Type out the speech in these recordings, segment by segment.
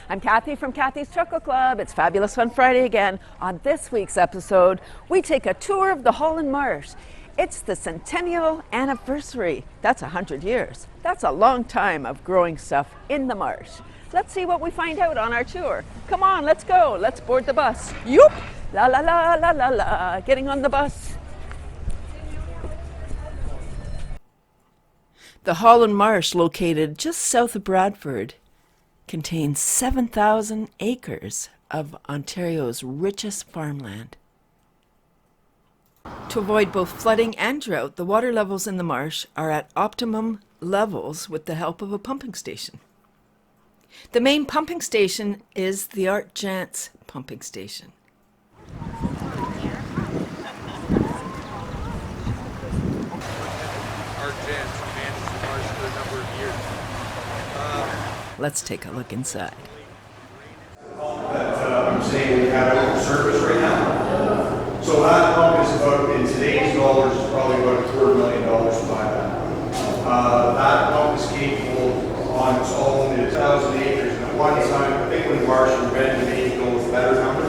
I'm Cathy from Cathy's Chuckle Club. It's Fabulous Fun Friday again. On this week's episode, we take a tour of the Holland Marsh. It's the centennial anniversary. That's 100 years. That's a long time of growing stuff in the marsh. Let's see what we find out on our tour. Come on, let's go. Let's board the bus. Yoop! La la la la la la. Getting on the bus. The Holland Marsh, located just south of Bradford, contains 7,000 acres of Ontario's richest farmland. To avoid both flooding and drought, the water levels in the marsh are at optimum levels with the help of a pumping station. The main pumping station is the Art Jantz pumping station. Let's take a look inside. I'm saying we have it on surface right now. So that pump is about, in today's dollars, is probably about $250,000 to buy that. That pump is capable on its own, it's 1,000 acres. And at one time, I think when Marsh invented it, he goes better number.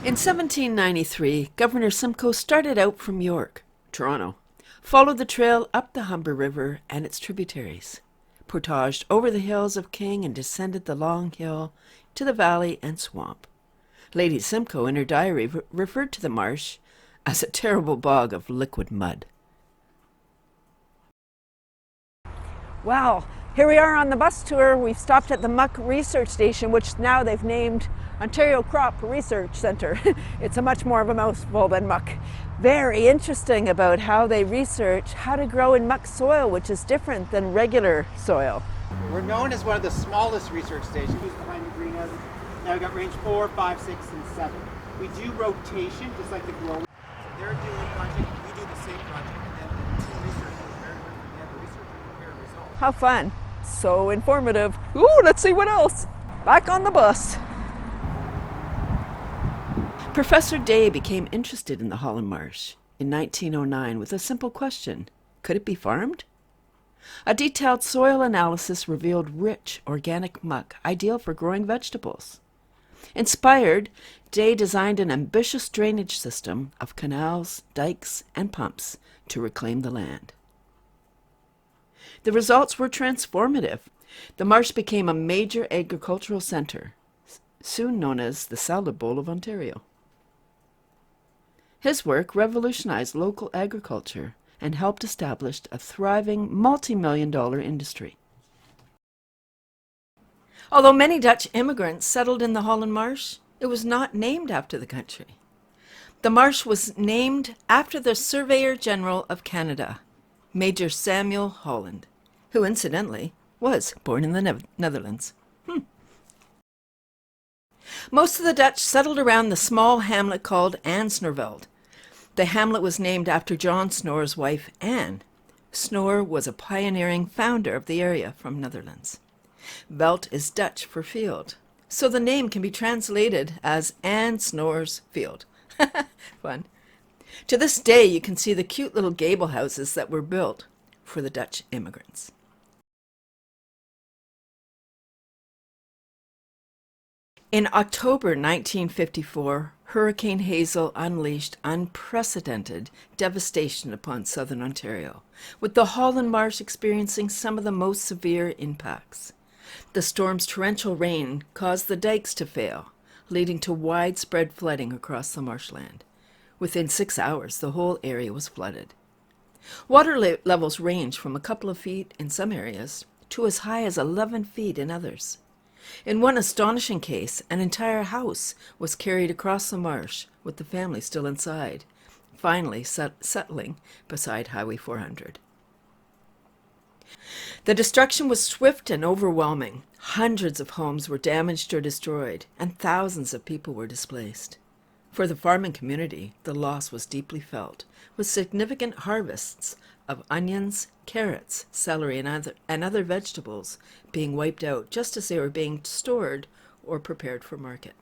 In 1793, Governor Simcoe started out from York, Toronto, followed the trail up the Humber River and its tributaries, portaged over the hills of King and descended the long hill to the valley and swamp. Lady Simcoe in her diary referred to the marsh as a terrible bog of liquid mud. Well, here we are on the bus tour. We've stopped at the Muck Research Station, which now they've named Ontario Crop Research Centre. It's a much more of a mouthful than muck. Very interesting about how they research how to grow in muck soil, which is different than regular soil. We're known as one of the smallest research stations behind the greenhouses. Now we've got range 4, 5, 6, and 7. We do rotation, just like the growers. So they're doing a project, we do the same project, and the two researchers are very different. We have the researchers compare results. How fun. So informative. Ooh, let's see what else. Back on the bus. Professor Day became interested in the Holland Marsh in 1909 with a simple question: could it be farmed? A detailed soil analysis revealed rich organic muck, ideal for growing vegetables. Inspired, Day designed an ambitious drainage system of canals, dikes, and pumps to reclaim the land. The results were transformative. The marsh became a major agricultural centre, soon known as the Salad Bowl of Ontario. His work revolutionized local agriculture and helped establish a thriving multi-million-dollar industry. Although many Dutch immigrants settled in the Holland Marsh, it was not named after the country. The marsh was named after the Surveyor General of Canada, Major Samuel Holland, who incidentally was born in the Netherlands. Most of the Dutch settled around the small hamlet called Ansnorveld. The hamlet was named after John Snor's wife, Anne. Snor was a pioneering founder of the area from Netherlands. Veld is Dutch for field, so the name can be translated as Anne Snor's Field. Fun. To this day, you can see the cute little gable houses that were built for the Dutch immigrants. In October 1954, Hurricane Hazel unleashed unprecedented devastation upon southern Ontario, with the Holland Marsh experiencing some of the most severe impacts. The storm's torrential rain caused the dikes to fail, leading to widespread flooding across the marshland. Within 6 hours, the whole area was flooded. Water levels range from a couple of feet in some areas to as high as 11 feet in others. In one astonishing case, an entire house was carried across the marsh with the family still inside, finally settling beside Highway 400. The destruction was swift and overwhelming. Hundreds of homes were damaged or destroyed, and thousands of people were displaced. For the farming community, the loss was deeply felt, with significant harvests of onions, carrots, celery, and other vegetables being wiped out just as they were being stored or prepared for market.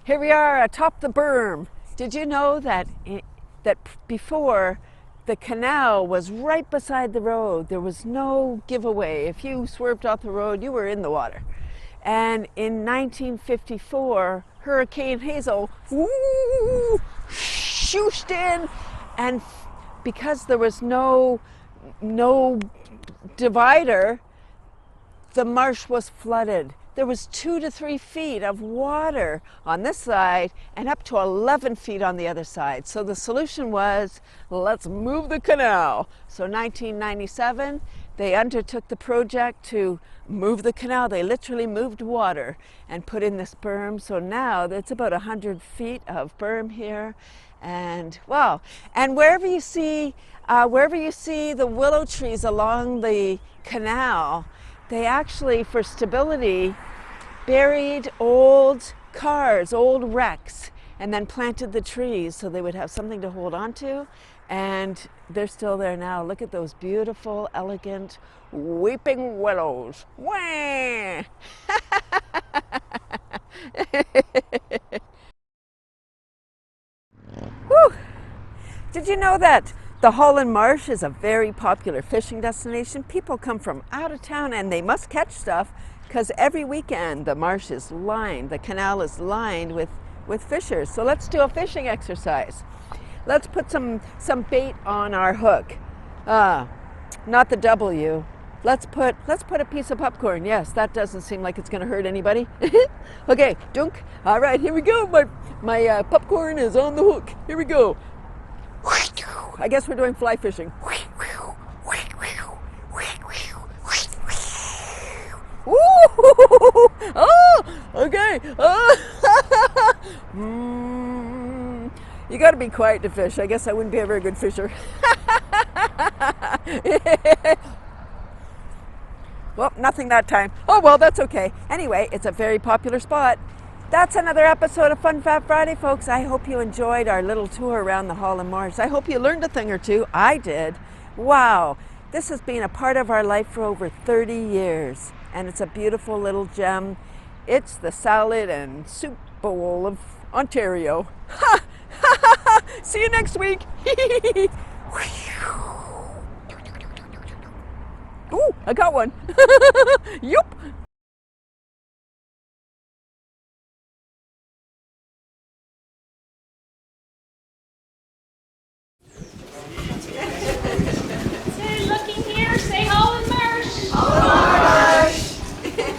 Here we are atop the berm. Did you know that before the canal was right beside the road. There was no giveaway. If you swerved off the road, you were in the water. And in 1954, Hurricane Hazel shooshed in, and because there was no divider, the marsh was flooded. There was 2 to 3 feet of water on this side and up to 11 feet on the other side. So the solution was, let's move the canal. So 1997, they undertook the project to move the canal. They literally moved water and put in this berm. So now it's about 100 feet of berm here. And wow, and wherever you see the willow trees along the canal, they actually, for stability, buried old cars, old wrecks, and then planted the trees so they would have something to hold on to. And they're still there now. Look at those beautiful, elegant, weeping willows. Wah! Whew. Did you know that the Holland Marsh is a very popular fishing destination? People come from out of town and they must catch stuff because every weekend the marsh is lined, the canal is lined with fishers. So let's do a fishing exercise. Let's put some bait on our hook. Not the W. Let's put a piece of popcorn. Yes, that doesn't seem like it's going to hurt anybody. Okay, dunk. All right, here we go. My popcorn is on the hook. Here we go. I guess we're doing fly fishing. Ooh! Oh, okay. You got to be quiet to fish. I guess I wouldn't be a very good fisher. Well, nothing that time. Oh, well, that's okay. Anyway, it's a very popular spot. That's another episode of Fun Fat Friday, folks. I hope you enjoyed our little tour around the Holland Marsh. I hope you learned a thing or two. I did. Wow. This has been a part of our life for over 30 years, and it's a beautiful little gem. It's the salad and soup bowl of Ontario. Ha! Ha ha ha! See you next week. Ooh, I got one. Yup.